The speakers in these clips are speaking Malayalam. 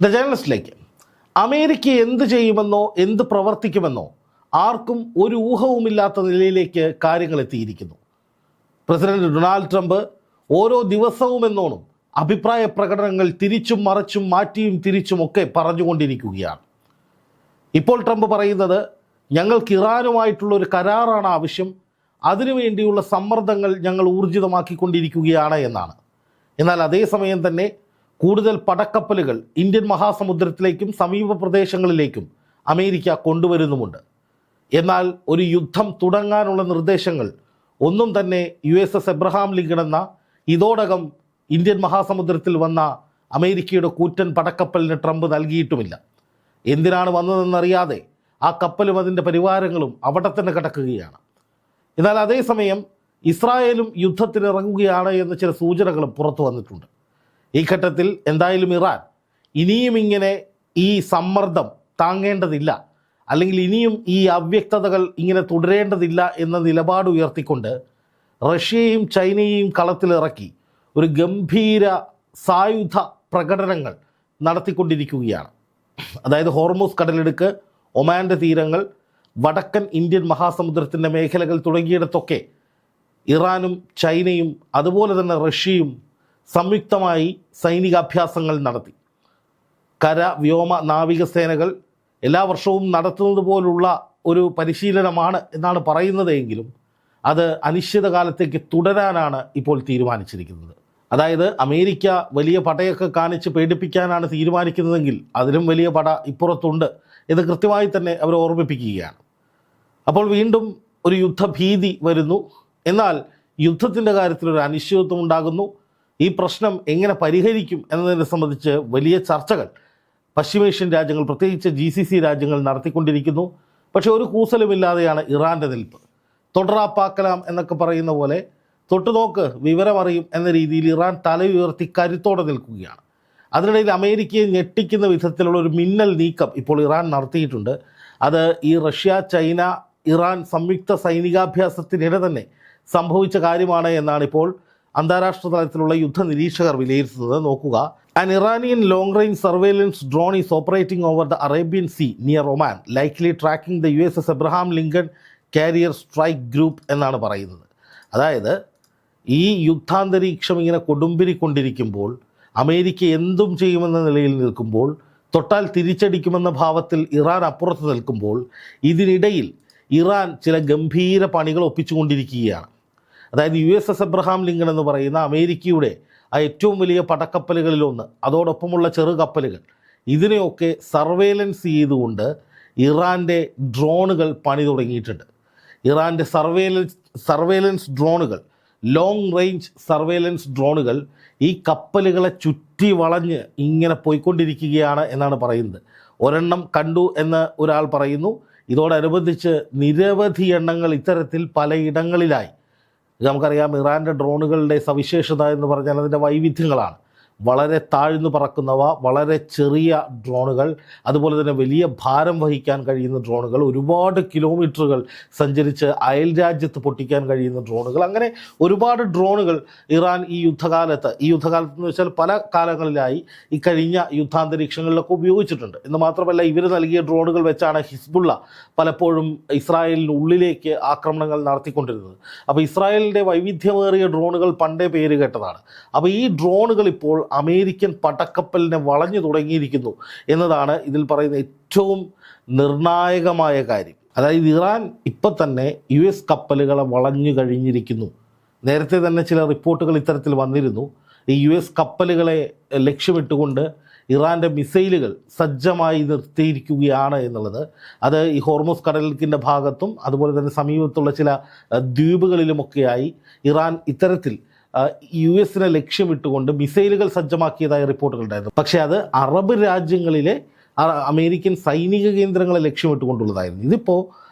ദ ജേർണലിസ്റ്റിലേക്ക് അമേരിക്ക എന്ത് ചെയ്യുമെന്നോ എന്ത് പ്രവർത്തിക്കുമെന്നോ ആർക്കും ഒരു ഊഹവുമില്ലാത്ത നിലയിലേക്ക് കാര്യങ്ങൾ എത്തിയിരിക്കുന്നു. പ്രസിഡന്റ് ഡൊണാൾഡ് ട്രംപ് ഓരോ ദിവസവും എന്നോണം അഭിപ്രായ പ്രകടനങ്ങൾ തിരിച്ചും മറിച്ചും മാറ്റിയും തിരിച്ചുമൊക്കെ പറഞ്ഞുകൊണ്ടിരിക്കുകയാണ്. ഇപ്പോൾ ട്രംപ് പറയുന്നത് ഞങ്ങൾക്ക് ഇറാനുമായിട്ടുള്ള ഒരു കരാറാണ് ആവശ്യം, അതിനുവേണ്ടിയുള്ള സമ്മർദ്ദങ്ങൾ ഞങ്ങൾ ഊർജിതമാക്കിക്കൊണ്ടിരിക്കുകയാണ് എന്നാണ്. എന്നാൽ അതേസമയം തന്നെ കൂടുതൽ പടക്കപ്പലുകൾ ഇന്ത്യൻ മഹാസമുദ്രത്തിലേക്കും സമീപ പ്രദേശങ്ങളിലേക്കും അമേരിക്ക കൊണ്ടുവരുന്നുമുണ്ട്. എന്നാൽ ഒരു യുദ്ധം തുടങ്ങാനുള്ള നിർദ്ദേശങ്ങൾ ഒന്നും തന്നെ USS എബ്രഹാം ലിങ്കൺ എന്ന ഇതോടകം ഇന്ത്യൻ മഹാസമുദ്രത്തിൽ വന്ന അമേരിക്കയുടെ കൂറ്റൻ പടക്കപ്പലിന് ട്രംപ് നൽകിയിട്ടുമില്ല. എന്തിനാണ് വന്നതെന്നറിയാതെ ആ കപ്പലും അതിൻ്റെ പരിവാരങ്ങളും അവിടെ തന്നെ കിടക്കുകയാണ്. എന്നാൽ അതേസമയം ഇസ്രായേലും യുദ്ധത്തിനിറങ്ങുകയാണ് എന്ന ചില സൂചനകളും പുറത്തു വന്നിട്ടുണ്ട്. ഈ ഘട്ടത്തിൽ എന്തായാലും ഇറാൻ ഇനിയും ഇങ്ങനെ ഈ സമ്മർദ്ദം താങ്ങേണ്ടതില്ല, അല്ലെങ്കിൽ ഇനിയും ഈ അവ്യക്തതകൾ ഇങ്ങനെ തുടരേണ്ടതില്ല എന്ന നിലപാട് ഉയർത്തിക്കൊണ്ട് റഷ്യയും ചൈനയെയും കളത്തിലിറക്കി ഒരു ഗംഭീര സായുധ പ്രകടനങ്ങൾ നടത്തിക്കൊണ്ടിരിക്കുകയാണ്. അതായത് ഹോർമൂസ് കടലിടുക്ക്, ഒമാൻ്റെ തീരങ്ങൾ, വടക്കൻ ഇന്ത്യൻ മഹാസമുദ്രത്തിൻ്റെ മേഖലകൾ തുടങ്ങിയിടത്തൊക്കെ ഇറാനും ചൈനയും അതുപോലെ തന്നെ റഷ്യയും സംയുക്തമായി സൈനികാഭ്യാസങ്ങൾ നടത്തി. കര, വ്യോമ, നാവികസേനകൾ എല്ലാ വർഷവും നടത്തുന്നത് പോലുള്ള ഒരു പരിശീലനമാണ് എന്നാണ് പറയുന്നതെങ്കിലും അത് അനിശ്ചിതകാലത്തേക്ക് തുടരാനാണ് ഇപ്പോൾ തീരുമാനിച്ചിരിക്കുന്നത്. അതായത് അമേരിക്ക വലിയ പടയൊക്കെ കാണിച്ച് പേടിപ്പിക്കാനാണ് തീരുമാനിക്കുന്നതെങ്കിൽ അതിലും വലിയ പട ഇപ്പുറത്തുണ്ട് എന്ന് കൃത്യമായി തന്നെ അവർ ഓർമ്മിപ്പിക്കുകയാണ്. അപ്പോൾ വീണ്ടും ഒരു യുദ്ധഭീതി വരുന്നു. എന്നാൽ യുദ്ധത്തിൻ്റെ കാര്യത്തിലൊരു അനിശ്ചിതത്വം ഉണ്ടാകുന്നു. ഈ പ്രശ്നം എങ്ങനെ പരിഹരിക്കും എന്നതിനെ സംബന്ധിച്ച് വലിയ ചർച്ചകൾ പശ്ചിമേഷ്യൻ രാജ്യങ്ങൾ, പ്രത്യേകിച്ച് GCC രാജ്യങ്ങൾ നടത്തിക്കൊണ്ടിരിക്കുന്നു. പക്ഷേ ഒരു കൂസലുമില്ലാതെയാണ് ഇറാൻ്റെ നിൽപ്പ്. തുടറാപ്പാക്കലാം എന്നൊക്കെ പറയുന്ന പോലെ തൊട്ടുനോക്ക് വിവരമറിയും എന്ന രീതിയിൽ ഇറാൻ തല ഉയർത്തി കരുത്തോടെ നിൽക്കുകയാണ്. അതിനിടയിൽ അമേരിക്കയെ ഞെട്ടിക്കുന്ന വിധത്തിലുള്ള ഒരു മിന്നൽ നീക്കം ഇപ്പോൾ ഇറാൻ നടത്തിയിട്ടുണ്ട്. അത് ഈ റഷ്യ, ചൈന, ഇറാൻ സംയുക്ത സൈനികാഭ്യാസത്തിനിടെ തന്നെ സംഭവിച്ച കാര്യമാണ് എന്നാണ് ഇപ്പോൾ അന്താരാഷ്ട്ര തലത്തിലുള്ള യുദ്ധ നിരീക്ഷകർ വിലയിരുത്തുന്നത്. നോക്കുക, an Iranian long-range surveillance drone is operating over the Arabian Sea near Oman, likely tracking the USS Abraham Lincoln carrier strike group എന്നാണ് പറയുന്നത്. അതായത് ഈ യുദ്ധാന്തരീക്ഷം ഇങ്ങനെ കൊടുമ്പിരിക്കൊണ്ടിരിക്കുമ്പോൾ, അമേരിക്ക എന്തും ചെയ്യുമെന്ന നിലയിൽ നിൽക്കുമ്പോൾ, തൊട്ടാൽ തിരിച്ചടിക്കുമെന്ന ഭാവത്തിൽ ഇറാൻ അപ്പുറത്ത് നിൽക്കുമ്പോൾ, ഇതിനിടയിൽ ഇറാൻ ചില ഗംഭീര പണികൾ ഒപ്പിച്ചുകൊണ്ടിരിക്കുകയാണ്. അതായത് USS എബ്രഹാം ലിങ്കൺ എന്ന് പറയുന്ന അമേരിക്കയുടെ ആ ഏറ്റവും വലിയ പടക്കപ്പലുകളിലൊന്ന്, അതോടൊപ്പമുള്ള ചെറുകപ്പലുകൾ, ഇതിനെയൊക്കെ സർവേലൻസ് ചെയ്തുകൊണ്ട് ഇറാൻ്റെ ഡ്രോണുകൾ പണി തുടങ്ങിയിട്ടുണ്ട്. ഇറാൻ്റെ സർവേലൻസ് ഡ്രോണുകൾ, ലോങ് റേഞ്ച് സർവേലൻസ് ഡ്രോണുകൾ ഈ കപ്പലുകളെ ചുറ്റി വളഞ്ഞ് ഇങ്ങനെ പോയിക്കൊണ്ടിരിക്കുകയാണ് എന്നാണ് പറയുന്നത്. ഒരെണ്ണം കണ്ടു എന്ന് ഒരാൾ പറയുന്നു. ഇതോടനുബന്ധിച്ച് നിരവധി എണ്ണങ്ങൾ ഇത്തരത്തിൽ പലയിടങ്ങളിലായി. നമുക്കറിയാം, ഇറാൻ്റെ ഡ്രോണുകളുടെ സവിശേഷത എന്ന് പറഞ്ഞാൽ അതിൻ്റെ വൈവിധ്യങ്ങളാണ്. വളരെ താഴ്ന്നു പറക്കുന്നവ, വളരെ ചെറിയ ഡ്രോണുകൾ, അതുപോലെ തന്നെ വലിയ ഭാരം വഹിക്കാൻ കഴിയുന്ന ഡ്രോണുകൾ, ഒരുപാട് കിലോമീറ്ററുകൾ സഞ്ചരിച്ച് അയൽ രാജ്യത്ത് പൊട്ടിക്കാൻ കഴിയുന്ന ഡ്രോണുകൾ, അങ്ങനെ ഒരുപാട് ഡ്രോണുകൾ ഇറാൻ ഈ യുദ്ധകാലത്ത് എന്ന് വെച്ചാൽ പല കാലങ്ങളിലായി ഈ കഴിഞ്ഞ യുദ്ധാന്തരീക്ഷങ്ങളിലൊക്കെ ഉപയോഗിച്ചിട്ടുണ്ട്. എന്ന് മാത്രമല്ല, ഇവർ നൽകിയ ഡ്രോണുകൾ വെച്ചാണ് ഹിസ്ബുള്ള പലപ്പോഴും ഇസ്രായേലിന് ഉള്ളിലേക്ക് ആക്രമണങ്ങൾ നടത്തിക്കൊണ്ടിരുന്നത്. അപ്പോൾ ഇസ്രായേലിൻ്റെ വൈവിധ്യമേറിയ ഡ്രോണുകൾ പണ്ടേ പേര് കേട്ടതാണ്. അപ്പോൾ ഈ ഡ്രോണുകൾ ഇപ്പോൾ അമേരിക്കൻ പടക്കപ്പലിനെ വളഞ്ഞു തുടങ്ങിയിരിക്കുന്നു എന്നതാണ് ഇതിൽ പറയുന്ന ഏറ്റവും നിർണായകമായ കാര്യം. അതായത് ഇറാൻ ഇപ്പം തന്നെ US കപ്പലുകളെ വളഞ്ഞു കഴിഞ്ഞിരിക്കുന്നു. നേരത്തെ തന്നെ ചില റിപ്പോർട്ടുകൾ ഇത്തരത്തിൽ വന്നിരുന്നു. ഈ US കപ്പലുകളെ ലക്ഷ്യമിട്ടുകൊണ്ട് ഇറാൻ്റെ മിസൈലുകൾ സജ്ജമായി നിർത്തിയിരിക്കുകയാണ് എന്നുള്ളത്. അത് ഈ ഹോർമൂസ് കടലിടുക്കിൻ്റെ ഭാഗത്തും അതുപോലെ തന്നെ സമീപത്തുള്ള ചില ദ്വീപുകളിലുമൊക്കെയായി ഇറാൻ ഇത്തരത്തിൽ US-നെ ലക്ഷ്യമിട്ടുകൊണ്ട് മിസൈലുകൾ സജ്ജമാക്കിയതായ റിപ്പോർട്ടുകളുണ്ടായിരുന്നു. പക്ഷേ അത് അറബ് രാജ്യങ്ങളിലെ അമേരിക്കൻ സൈനിക കേന്ദ്രങ്ങളെ ലക്ഷ്യമിട്ടുകൊണ്ടുള്ളതായിരുന്നു. ഇതിപ്പോൾ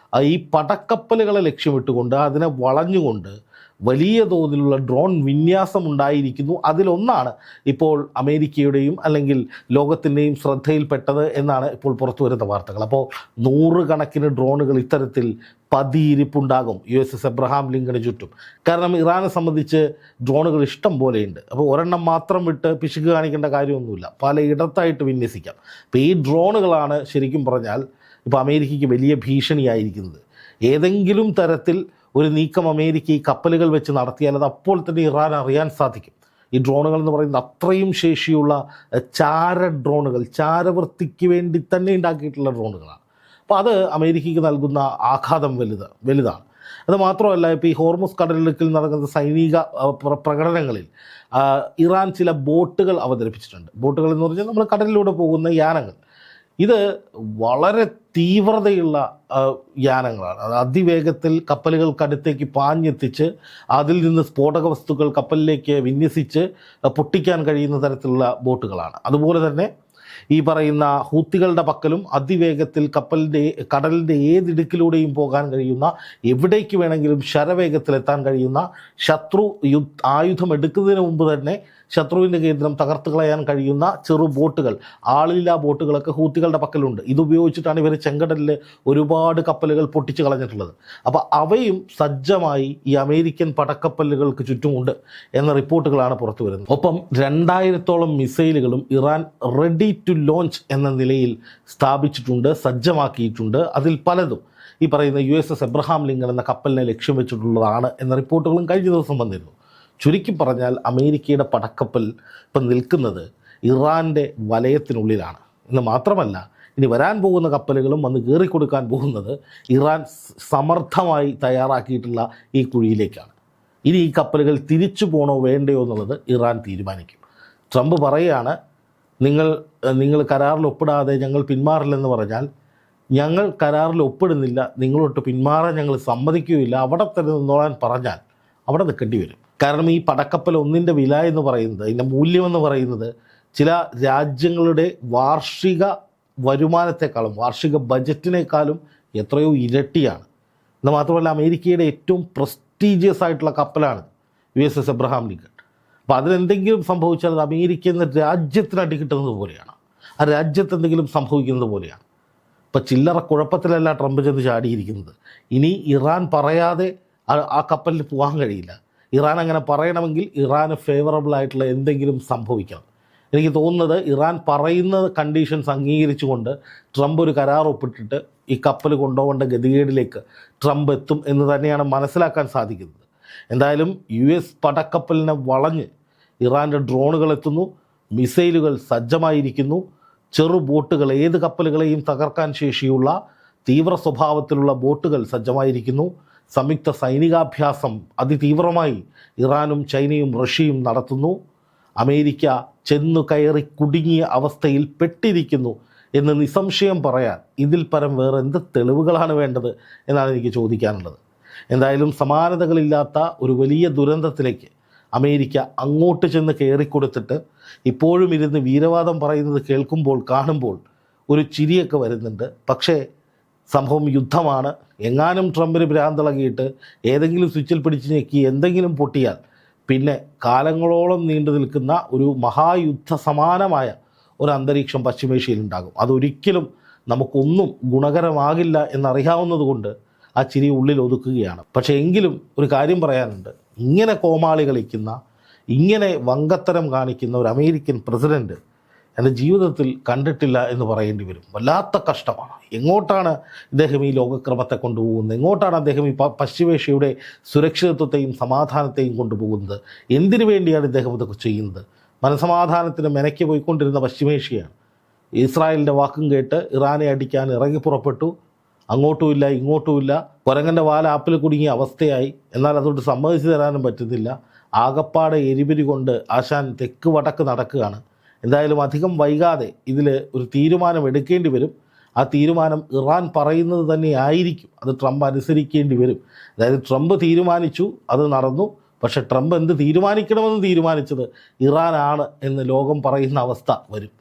ഈ പടക്കപ്പലുകളെ ലക്ഷ്യമിട്ടുകൊണ്ട് അതിനെ വളഞ്ഞുകൊണ്ട് വലിയ തോതിലുള്ള ഡ്രോൺ വിന്യാസം ഉണ്ടായിരിക്കുന്നു. അതിലൊന്നാണ് ഇപ്പോൾ അമേരിക്കയുടെയും അല്ലെങ്കിൽ ലോകത്തിൻ്റെയും ശ്രദ്ധയിൽപ്പെട്ടത് എന്നാണ് ഇപ്പോൾ പുറത്തു വരുന്ന വാർത്തകൾ. അപ്പോൾ 100 കണക്കിന് ഡ്രോണുകൾ ഇത്തരത്തിൽ പതിയിരിപ്പുണ്ടാകും USS എബ്രഹാം ലിങ്കണ് ചുറ്റും. കാരണം ഇറാനെ സംബന്ധിച്ച് ഡ്രോണുകൾ ഇഷ്ടം പോലെയുണ്ട്. അപ്പോൾ ഒരെണ്ണം മാത്രം വിട്ട് പിശുക്ക് കാണിക്കേണ്ട കാര്യമൊന്നുമില്ല, പലയിടത്തായിട്ട് വിന്യസിക്കാം. അപ്പോൾ ഈ ഡ്രോണുകളാണ് ശരിക്കും പറഞ്ഞാൽ ഇപ്പോൾ അമേരിക്കയ്ക്ക് വലിയ ഭീഷണിയായിരിക്കുന്നത്. ഏതെങ്കിലും തരത്തിൽ ഒരു നീക്കം അമേരിക്ക ഈ കപ്പലുകൾ വെച്ച് നടത്തിയാൽ അത് അപ്പോൾ തന്നെ ഇറാൻ അറിയാൻ സാധിക്കും. ഈ ഡ്രോണുകൾ എന്ന് പറയുന്നത് അത്രയും ശേഷിയുള്ള ഡ്രോണുകൾ, ചാരവൃത്തിക്ക് വേണ്ടി തന്നെ ഉണ്ടാക്കിയിട്ടുള്ള ഡ്രോണുകളാണ്. അപ്പോൾ അത് അമേരിക്കയ്ക്ക് നൽകുന്ന ആഘാതം വലുതാണ്. അത് മാത്രമല്ല, ഇപ്പോൾ ഈ ഹോർമുസ് കടലിടുക്കിൽ നടക്കുന്ന സൈനിക പ്രകടനങ്ങളിൽ ഇറാൻ ചില ബോട്ടുകൾ അവതരിപ്പിച്ചിട്ടുണ്ട്. ബോട്ടുകൾ എന്ന് പറഞ്ഞാൽ നമ്മൾ കടലിലൂടെ പോകുന്ന യാനങ്ങൾ. ഇത് വളരെ തീവ്രതയുള്ള യാനങ്ങളാണ്. അത് അതിവേഗത്തിൽ കപ്പലുകൾക്കടുത്തേക്ക് പാഞ്ഞെത്തിച്ച് അതിൽ നിന്ന് സ്ഫോടക വസ്തുക്കൾ കപ്പലിലേക്ക് വിന്യസിച്ച് പൊട്ടിക്കാൻ കഴിയുന്ന തരത്തിലുള്ള ബോട്ടുകളാണ്. അതുപോലെ തന്നെ ഈ പറയുന്ന ഹൂത്തികളുടെ പക്കലും അതിവേഗത്തിൽ കടലിൻ്റെ ഏതിടുക്കിലൂടെയും പോകാൻ കഴിയുന്ന, എവിടേക്ക് വേണമെങ്കിലും ശരവേഗത്തിലെത്താൻ കഴിയുന്ന, ശത്രു ആയുധം എടുക്കുന്നതിന് മുമ്പ് തന്നെ ശത്രുവിൻ്റെ കേന്ദ്രം തകർത്ത് കളയാൻ കഴിയുന്ന ചെറു ബോട്ടുകൾ, ആളില്ലാ ബോട്ടുകളൊക്കെ ഹൂത്തികളുടെ പക്കലുണ്ട്. ഇതുപയോഗിച്ചിട്ടാണ് ഇവർ ചെങ്കടലിൽ ഒരുപാട് കപ്പലുകൾ പൊട്ടിച്ച് കളഞ്ഞിട്ടുള്ളത്. അപ്പോൾ അവയും സജ്ജമായി ഈ അമേരിക്കൻ പടക്കപ്പലുകൾക്ക് ചുറ്റുമുണ്ട് എന്ന റിപ്പോർട്ടുകളാണ് പുറത്തു വരുന്നത്. ഒപ്പം 2000-ഓളം മിസൈലുകളും ഇറാൻ റെഡി ടു ലോഞ്ച് എന്ന നിലയിൽ സ്ഥാപിച്ചിട്ടുണ്ട്, സജ്ജമാക്കിയിട്ടുണ്ട്. അതിൽ പലതും ഈ പറയുന്ന USS എബ്രഹാം ലിങ്കൺ എന്ന കപ്പലിനെ ലക്ഷ്യം വെച്ചിട്ടുള്ളതാണ് എന്ന റിപ്പോർട്ടുകളും കഴിഞ്ഞ ദിവസം വന്നിരുന്നു. ചുരുക്കി പറഞ്ഞാൽ അമേരിക്കയുടെ പടക്കപ്പൽ ഇപ്പം നിൽക്കുന്നത് ഇറാൻ്റെ വലയത്തിനുള്ളിലാണ് എന്ന് മാത്രമല്ല, ഇനി വരാൻ പോകുന്ന കപ്പലുകളും വന്ന് കയറിക്കൊടുക്കാൻ പോകുന്നത് ഇറാൻ സമർത്ഥമായി തയ്യാറാക്കിയിട്ടുള്ള ഈ കുഴിയിലേക്കാണ്. ഇനി ഈ കപ്പലുകൾ തിരിച്ചു പോകണോ വേണ്ടയോ എന്നുള്ളത് ഇറാൻ തീരുമാനിക്കും. ട്രംപ് പറയുകയാണ്, നിങ്ങൾ കരാറിൽ ഒപ്പിടാതെ ഞങ്ങൾ പിന്മാറില്ലെന്ന് പറഞ്ഞാൽ, ഞങ്ങൾ കരാറിൽ ഒപ്പിടുന്നില്ല, നിങ്ങളൊട്ട് പിന്മാറാൻ ഞങ്ങൾ സമ്മതിക്കുകയില്ല, അവിടെ തന്നെ നിന്നോളാൻ പറഞ്ഞാൽ അവിടെ നിൽക്കേണ്ടി വരും. കാരണം ഈ പടക്കപ്പൽ ഒന്നിൻ്റെ വില എന്ന് പറയുന്നത്, അതിൻ്റെ മൂല്യമെന്ന് പറയുന്നത് ചില രാജ്യങ്ങളുടെ വാർഷിക വരുമാനത്തെക്കാളും വാർഷിക ബജറ്റിനേക്കാളും എത്രയോ ഇരട്ടിയാണ്. എന്ന് മാത്രമല്ല, അമേരിക്കയുടെ ഏറ്റവും പ്രസ്റ്റീജിയസ് ആയിട്ടുള്ള കപ്പലാണ് USS എബ്രഹാം ലിങ്കൺ. അപ്പോൾ അതിലെന്തെങ്കിലും സംഭവിച്ചാൽ അത് അമേരിക്ക എന്ന രാജ്യത്തിന് അടി കിട്ടുന്നത് പോലെയാണ്, ആ രാജ്യത്ത് എന്തെങ്കിലും സംഭവിക്കുന്നത് പോലെയാണ്. ഇപ്പോൾ ചില്ലറ കുഴപ്പത്തിലല്ല ട്രംപ് ചെന്ന് ചാടിയിരിക്കുന്നത്. ഇനി ഇറാൻ പറയാതെ ആ കപ്പലിൽ പോകാൻ കഴിയില്ല. ഇറാൻ അങ്ങനെ പറയണമെങ്കിൽ ഇറാന് ഫേവറബിൾ ആയിട്ടുള്ള എന്തെങ്കിലും സംഭവിക്കണം. എനിക്ക് തോന്നുന്നത് ഇറാൻ പറയുന്ന കണ്ടീഷൻസ് അംഗീകരിച്ചുകൊണ്ട് ട്രംപ് ഒരു കരാർ ഒപ്പിട്ടിട്ട് ഈ കപ്പൽ കൊണ്ടുപോകേണ്ട ഗതികേടിലേക്ക് ട്രംപ് എത്തും എന്ന് തന്നെയാണ് മനസ്സിലാക്കാൻ സാധിക്കുന്നത്. എന്തായാലും US പടക്കപ്പലിനെ വളഞ്ഞ് ഇറാൻ്റെ ഡ്രോണുകൾ എത്തുന്നു, മിസൈലുകൾ സജ്ജമായിരിക്കുന്നു, ചെറു ബോട്ടുകൾ, ഏത് കപ്പലുകളെയും തകർക്കാൻ ശേഷിയുള്ള തീവ്ര സ്വഭാവത്തിലുള്ള ബോട്ടുകൾ സജ്ജമായിരിക്കുന്നു. സംയുക്ത സൈനികാഭ്യാസം അതിതീവ്രമായി ഇറാനും ചൈനയും റഷ്യയും നടത്തുന്നു. അമേരിക്ക ചെന്നു കയറി കുടുങ്ങിയ അവസ്ഥയിൽ പെട്ടിരിക്കുന്നു എന്ന് നിസ്സംശയം പറയാൻ ഇതിൽ പരം വേറെ എന്ത് തെളിവുകളാണ് വേണ്ടത് എന്നാണ് എനിക്ക് ചോദിക്കാനുള്ളത്. എന്തായാലും സമാനതകളില്ലാത്ത ഒരു വലിയ ദുരന്തത്തിലേക്ക് അമേരിക്ക അങ്ങോട്ട് ചെന്ന് കയറിക്കൊടുത്തിട്ട് ഇപ്പോഴും ഇരുന്ന് വീരവാദം പറയുന്നത് കേൾക്കുമ്പോൾ, കാണുമ്പോൾ ഒരു ചിരിയൊക്കെ വരുന്നുണ്ട്. പക്ഷേ സംഭവം യുദ്ധമാണ്. എങ്ങാനും ട്രംപിന് ഭ്രാന്തിളകിയിട്ട് ഏതെങ്കിലും സ്വിച്ചിൽ പിടിച്ച് ഞെക്കി എന്തെങ്കിലും പൊട്ടിയാൽ പിന്നെ കാലങ്ങളോളം നീണ്ടു നിൽക്കുന്ന ഒരു മഹായുദ്ധ സമാനമായ ഒരു അന്തരീക്ഷം പശ്ചിമേഷ്യയിൽ ഉണ്ടാകും. അതൊരിക്കലും നമുക്കൊന്നും ഗുണകരമാകില്ല എന്നറിയാവുന്നത് ആ ചിരി ഉള്ളിൽ ഒതുക്കുകയാണ്. പക്ഷേ എങ്കിലും ഒരു കാര്യം പറയാനുണ്ട്, ഇങ്ങനെ കോമാളി കളിക്കുന്ന, ഇങ്ങനെ വങ്കത്തരം കാണിക്കുന്ന ഒരു അമേരിക്കൻ പ്രസിഡൻറ്റ് എൻ്റെ ജീവിതത്തിൽ കണ്ടിട്ടില്ല എന്ന് പറയേണ്ടി വരും. വല്ലാത്ത കഷ്ടമാണ്. എങ്ങോട്ടാണ് ഇദ്ദേഹം ഈ ലോകക്രമത്തെ കൊണ്ടുപോകുന്നത്? എങ്ങോട്ടാണ് അദ്ദേഹം ഈ പശ്ചിമേഷ്യയുടെ സുരക്ഷിതത്വത്തെയും സമാധാനത്തെയും കൊണ്ടുപോകുന്നത്? എന്തിനു വേണ്ടിയാണ് ഇദ്ദേഹം ഇതൊക്കെ ചെയ്യുന്നത്? മനസമാധാനത്തിന് മെനയ്ക്ക് പോയിക്കൊണ്ടിരുന്ന പശ്ചിമേഷ്യയാണ്. ഇസ്രായേലിൻ്റെ വാക്കും കേട്ട് ഇറാനെ അടിക്കാൻ ഇറങ്ങി പുറപ്പെട്ടു. അങ്ങോട്ടുമില്ല ഇങ്ങോട്ടുമില്ല, കുരങ്ങൻ്റെ വാൽ ആപ്പിൽ കുടുങ്ങിയ അവസ്ഥയായി. എന്നാൽ അതുകൊണ്ട് സമ്മതിച്ചു തരാനും പറ്റുന്നില്ല. ആകപ്പാടെ എരിപിരി കൊണ്ട് ആശാൻ തെക്ക് വടക്ക് നടക്കുകയാണ്. എന്തായാലും അധികം വൈകാതെ ഇതിൽ ഒരു തീരുമാനം എടുക്കേണ്ടി വരും. ആ തീരുമാനം ഇറാൻ പറയുന്നത് തന്നെ ആയിരിക്കും. അത് ട്രംപ് അനുസരിക്കേണ്ടി വരും. അതായത് ട്രംപ് തീരുമാനിച്ചു, അത് നടന്നു. പക്ഷേ ട്രംപ് എന്ത് തീരുമാനിക്കണമെന്ന് തീരുമാനിച്ചത് ഇറാനാണ് എന്ന് ലോകം പറയുന്ന അവസ്ഥ വരും.